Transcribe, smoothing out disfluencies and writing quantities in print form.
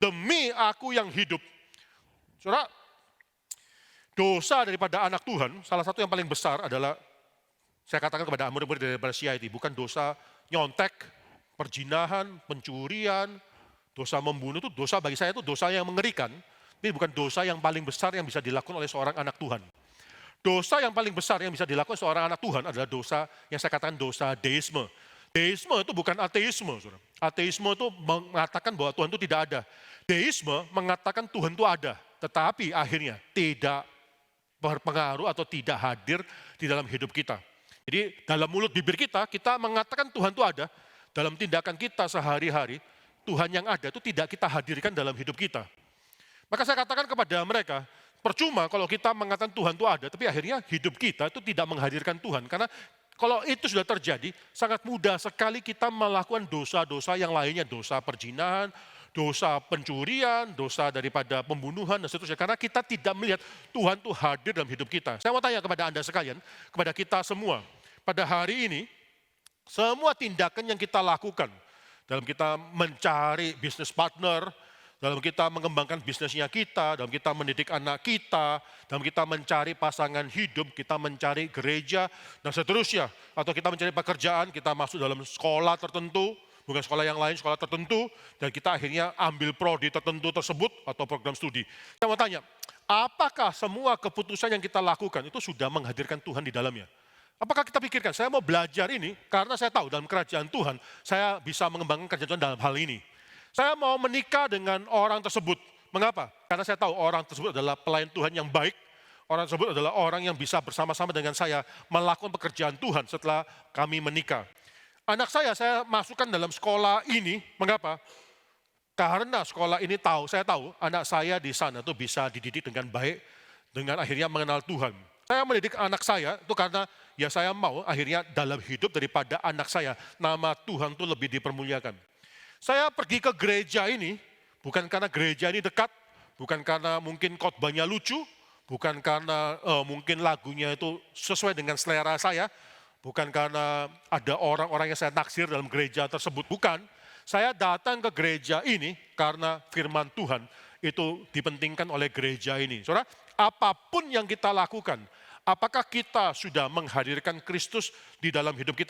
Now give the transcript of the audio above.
demi aku yang hidup. Saudara, dosa daripada anak Tuhan, salah satu yang paling besar adalah, saya katakan kepada murid-murid daripada CIT, bukan dosa nyontek, perjinahan, pencurian, dosa membunuh. Itu dosa bagi saya itu dosa yang mengerikan, tapi bukan dosa yang paling besar yang bisa dilakukan oleh seorang anak Tuhan. Dosa yang paling besar yang bisa dilakukan seorang anak Tuhan adalah dosa yang saya katakan dosa deisme. Deisme itu bukan ateisme, saudara. Ateisme itu mengatakan bahwa Tuhan itu tidak ada. Deisme mengatakan Tuhan itu ada, tetapi akhirnya tidak berpengaruh atau tidak hadir di dalam hidup kita. Jadi dalam mulut bibir kita mengatakan Tuhan itu ada, dalam tindakan kita sehari-hari, Tuhan yang ada itu tidak kita hadirkan dalam hidup kita. Maka saya katakan kepada mereka, percuma kalau kita mengatakan Tuhan itu ada, tapi akhirnya hidup kita itu tidak menghadirkan Tuhan. Karena kalau itu sudah terjadi, sangat mudah sekali kita melakukan dosa-dosa yang lainnya, dosa perjinahan, dosa pencurian, dosa daripada pembunuhan, dan seterusnya. Karena kita tidak melihat Tuhan itu hadir dalam hidup kita. Saya mau tanya kepada Anda sekalian, kepada kita semua, pada hari ini, semua tindakan yang kita lakukan, dalam kita mencari bisnis partner, dalam kita mengembangkan bisnisnya kita, dalam kita mendidik anak kita, dalam kita mencari pasangan hidup, kita mencari gereja, dan seterusnya. Atau kita mencari pekerjaan, kita masuk dalam sekolah tertentu, bukan sekolah yang lain, sekolah tertentu, dan kita akhirnya ambil prodi tertentu tersebut atau program studi. Saya mau tanya, apakah semua keputusan yang kita lakukan itu sudah menghadirkan Tuhan di dalamnya? Apakah kita pikirkan, saya mau belajar ini karena saya tahu dalam kerajaan Tuhan, saya bisa mengembangkan kerajaan Tuhan dalam hal ini. Saya mau menikah dengan orang tersebut. Mengapa? Karena saya tahu orang tersebut adalah pelayan Tuhan yang baik. Orang tersebut adalah orang yang bisa bersama-sama dengan saya melakukan pekerjaan Tuhan setelah kami menikah. Anak saya masukkan dalam sekolah ini. Mengapa? Karena sekolah ini saya tahu anak saya di sana itu bisa dididik dengan baik, dengan akhirnya mengenal Tuhan. Saya mendidik anak saya itu karena ya saya mau akhirnya dalam hidup daripada anak saya, nama Tuhan itu lebih dipermuliakan. Saya pergi ke gereja ini, bukan karena gereja ini dekat, bukan karena mungkin khotbahnya lucu, bukan karena mungkin lagunya itu sesuai dengan selera saya, bukan karena ada orang-orang yang saya naksir dalam gereja tersebut, bukan. Saya datang ke gereja ini karena firman Tuhan itu dipentingkan oleh gereja ini. Saudara, apapun yang kita lakukan, apakah kita sudah menghadirkan Kristus di dalam hidup kita?